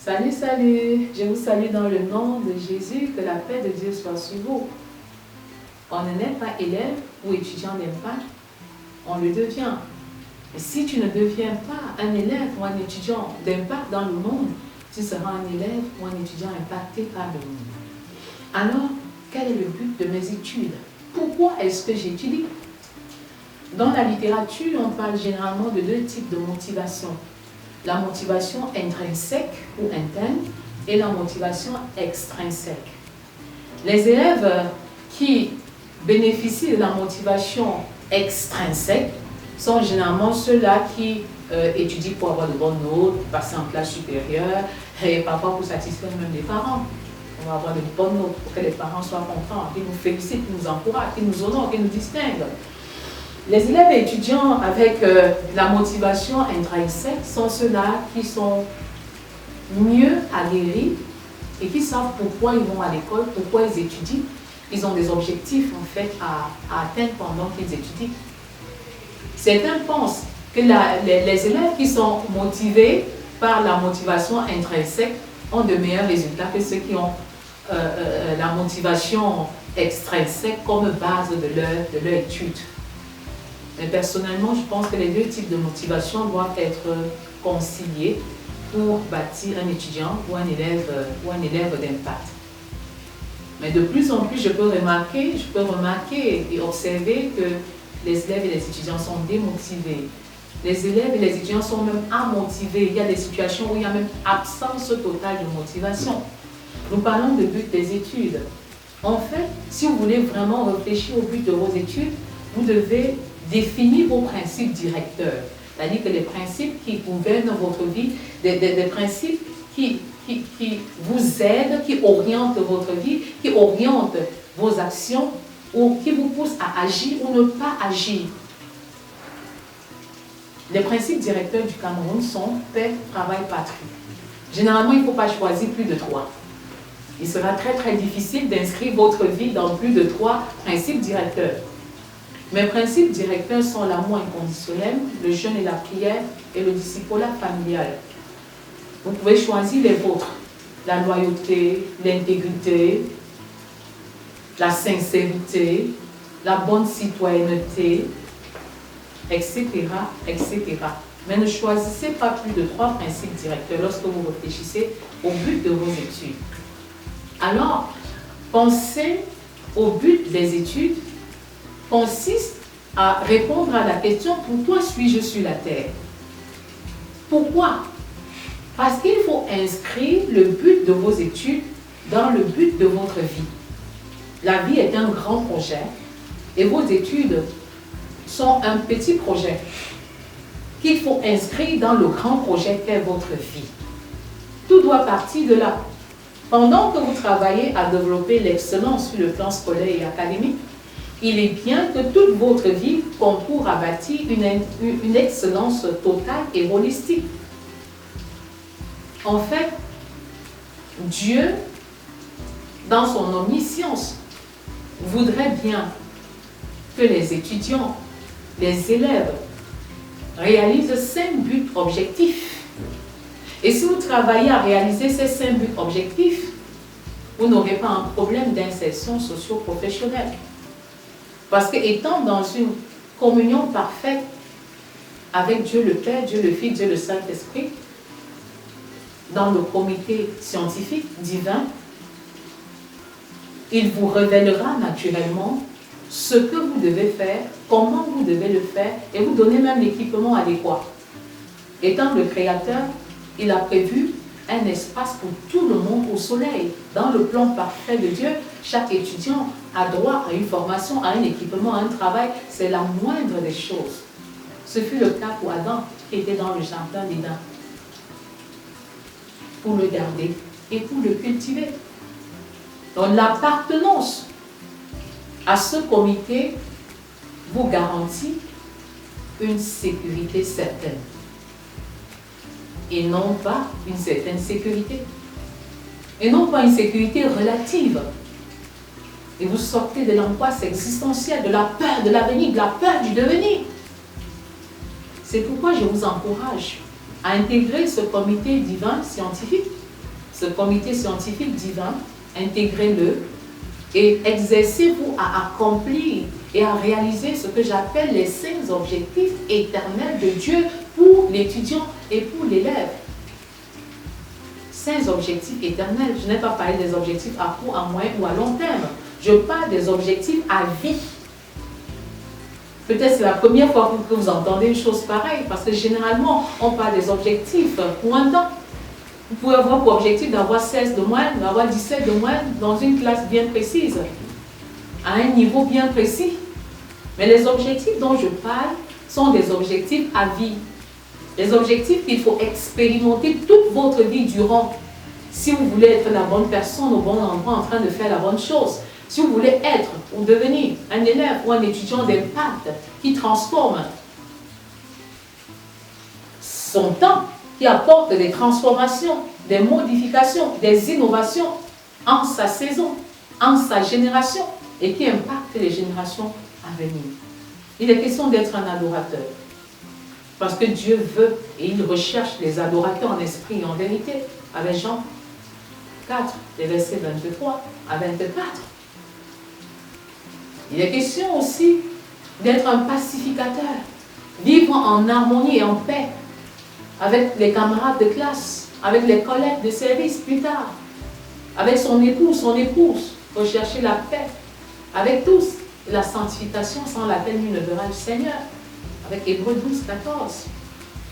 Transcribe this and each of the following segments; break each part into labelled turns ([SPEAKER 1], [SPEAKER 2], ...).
[SPEAKER 1] Salut, salut, je vous salue dans le nom de Jésus, que la paix de Dieu soit sur vous. On n'est pas élève ou étudiant d'impact, on le devient. Et si tu ne deviens pas un élève ou un étudiant d'impact dans le monde, tu seras un élève ou un étudiant impacté par le monde. Alors, quel est le but de mes études? Pourquoi est-ce que j'étudie? Dans la littérature, on parle généralement de deux types de motivation. La motivation intrinsèque ou interne et la motivation extrinsèque. Les élèves qui bénéficient de la motivation extrinsèque sont généralement ceux-là qui étudient pour avoir de bonnes notes, passer en classe supérieure et parfois pour satisfaire même les parents. On va avoir de bonnes notes pour que les parents soient contents, qu'ils nous félicitent, qu'ils nous encouragent, qu'ils nous honorent, qu'ils nous distinguent. Les élèves et étudiants avec la motivation intrinsèque sont ceux-là qui sont mieux aguerris et qui savent pourquoi ils vont à l'école, pourquoi ils étudient. Ils ont des objectifs en fait à atteindre pendant qu'ils étudient. Certains pensent que les élèves qui sont motivés par la motivation intrinsèque ont de meilleurs résultats que ceux qui ont la motivation extrinsèque comme base de leur étude. Mais personnellement, je pense que les deux types de motivation doivent être conciliés pour bâtir un étudiant ou un élève d'impact. Mais de plus en plus, je peux remarquer et observer que les élèves et les étudiants sont démotivés. Les élèves et les étudiants sont même amotivés. Il y a des situations où il y a même absence totale de motivation. Nous parlons de but des études. En fait, si vous voulez vraiment réfléchir au but de vos études, vous devez définir vos principes directeurs. C'est-à-dire que les principes qui gouvernent votre vie, des principes qui vous aident, qui orientent votre vie, qui orientent vos actions ou qui vous poussent à agir ou ne pas agir. Les principes directeurs du Cameroun sont paix, travail, patrie. Généralement, il ne faut pas choisir plus de 3. Il sera très très difficile d'inscrire votre vie dans plus de 3 principes directeurs. Mes principes directeurs sont l'amour inconditionnel, le jeûne et la prière et le discipulat familial. Vous pouvez choisir les vôtres. La loyauté, l'intégrité, la sincérité, la bonne citoyenneté, etc., etc. Mais ne choisissez pas plus de 3 principes directeurs lorsque vous réfléchissez au but de vos études. Alors, pensez au but des études consiste à répondre à la question « Pourquoi suis-je sur la terre ?» Pourquoi? Parce qu'il faut inscrire le but de vos études dans le but de votre vie. La vie est un grand projet et vos études sont un petit projet qu'il faut inscrire dans le grand projet qu'est votre vie. Tout doit partir de là. Pendant que vous travaillez à développer l'excellence sur le plan scolaire et académique, il est bien que toute votre vie concourt à bâtir une excellence totale et holistique. En fait, Dieu, dans son omniscience, voudrait bien que les étudiants, les élèves, réalisent 5 buts objectifs. Et si vous travaillez à réaliser ces 5 buts objectifs, vous n'aurez pas un problème d'insertion socio-professionnelle. Parce qu'étant dans une communion parfaite avec Dieu le Père, Dieu le Fils, Dieu le Saint-Esprit, dans le comité scientifique divin, il vous révélera naturellement ce que vous devez faire, comment vous devez le faire, et vous donner même l'équipement adéquat. Étant le Créateur, il a prévu un espace pour tout le monde au soleil. Dans le plan parfait de Dieu, chaque étudiant a droit à une formation, à un équipement, à un travail. C'est la moindre des choses. Ce fut le cas pour Adam, qui était dans le jardin d'Éden. Pour le garder et pour le cultiver. Donc l'appartenance à ce comité vous garantit une sécurité certaine. Et non pas une certaine sécurité. Et non pas une sécurité relative. Et vous sortez de l'angoisse existentielle, de la peur de l'avenir, de la peur du devenir. C'est pourquoi je vous encourage à intégrer ce comité divin scientifique ce comité scientifique divin, intégrez-le et exercez-vous à accomplir et à réaliser ce que j'appelle les 5 objectifs éternels de Dieu pour l'étudiant et pour l'élève. 5 objectifs éternels. Je n'ai pas parlé des objectifs à court, à moyen ou à long terme. Je parle des objectifs à vie. Peut-être c'est la première fois que vous entendez une chose pareille, parce que généralement, on parle des objectifs pour un temps. Vous pouvez avoir pour objectif d'avoir 16 de moyenne, d'avoir 17 de moyenne dans une classe bien précise, à un niveau bien précis. Mais les objectifs dont je parle sont des objectifs à vie. Les objectifs qu'il faut expérimenter toute votre vie durant. Si vous voulez être la bonne personne au bon endroit en train de faire la bonne chose, si vous voulez être ou devenir un élève ou un étudiant d'impact qui transforme son temps, qui apporte des transformations, des modifications, des innovations en sa saison, en sa génération et qui impacte les générations à venir. Il est question d'être un adorateur. Parce que Dieu veut et il recherche les adorateurs en esprit et en vérité. Avec Jean 4, les versets 23 à 24. Il est question aussi d'être un pacificateur, vivre en harmonie et en paix avec les camarades de classe, avec les collègues de service plus tard, avec son époux, son épouse, rechercher la paix, avec tous, la sanctification sans laquelle nul ne verra le Seigneur, avec Hébreux 12, 14.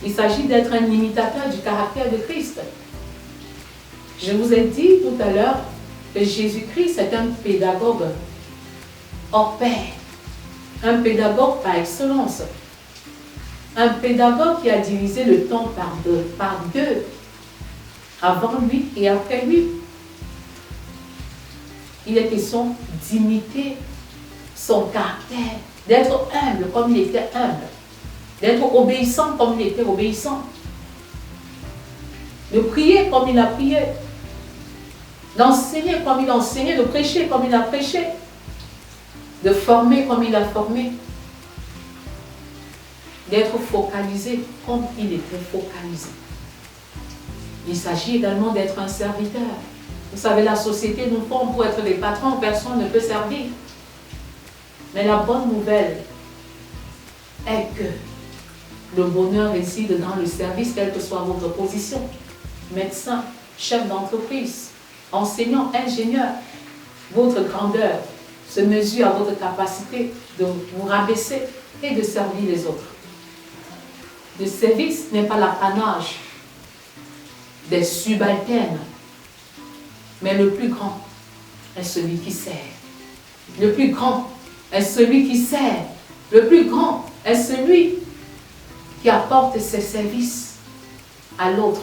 [SPEAKER 1] Il s'agit d'être un imitateur du caractère de Christ. Je vous ai dit tout à l'heure que Jésus-Christ est un pédagogue hors pair, un pédagogue par excellence, un pédagogue qui a divisé le temps par deux, avant lui et après lui. Il est question d'imiter son caractère, d'être humble comme il était humble, d'être obéissant comme il était obéissant, de prier comme il a prié, d'enseigner comme il a enseigné, de prêcher comme il a prêché, de former comme il a formé, d'être focalisé comme il était focalisé. Il s'agit également d'être un serviteur. Vous savez, la société nous forme pour être des patrons, personne ne peut servir. Mais la bonne nouvelle est que le bonheur réside dans le service, quelle que soit votre position. Médecin, chef d'entreprise, enseignant, ingénieur, votre grandeur se mesure à votre capacité de vous rabaisser et de servir les autres. Le service n'est pas l'apanage des subalternes, mais le plus grand est celui qui sert. Le plus grand est celui qui sert. Le plus grand est celui qui apporte ses services à l'autre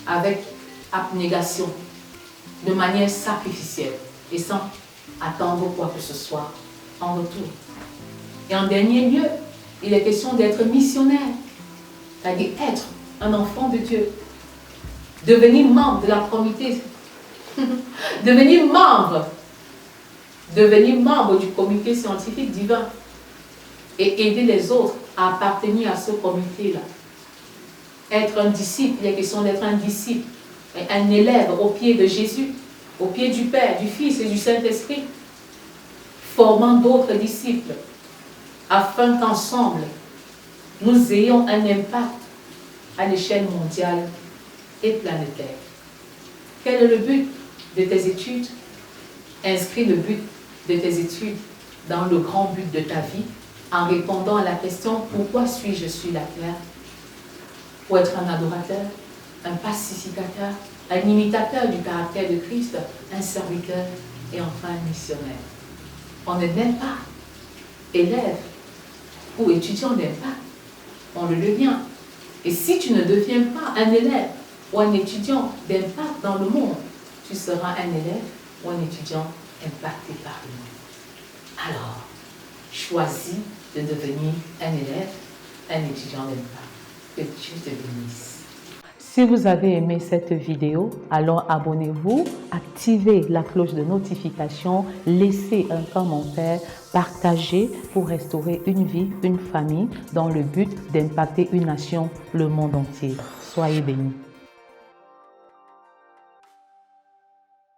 [SPEAKER 1] avec abnégation, de manière sacrificielle et sans attendre quoi que ce soit en retour. Et en dernier lieu, il est question d'être missionnaire, c'est-à-dire être un enfant de Dieu, devenir membre de la communauté, devenir membre du comité scientifique divin et aider les autres à appartenir à ce comité-là. Être un disciple, il est question d'être un disciple, un élève au pied de Jésus, au pied du Père, du Fils et du Saint-Esprit, formant d'autres disciples, afin qu'ensemble, nous ayons un impact à l'échelle mondiale et planétaire. Quel est le but de tes études? Inscris le but de tes études dans le grand but de ta vie en répondant à la question « Pourquoi suis-je sur la terre ?» Pour être un adorateur, un pacificateur, un imitateur du caractère de Christ, un serviteur et enfin un missionnaire. On ne naît pas élève ou étudiant d'impact, on le devient. Et si tu ne deviens pas un élève ou un étudiant d'impact dans le monde, tu seras un élève ou un étudiant impacté par le monde. Alors, choisis de devenir un élève, un étudiant d'impact. Que Dieu te bénisse. Si vous avez aimé cette vidéo, alors abonnez-vous, activez la cloche de notification, laissez un commentaire, partagez pour restaurer une vie, une famille dans le but d'impacter une nation, le monde entier. Soyez bénis.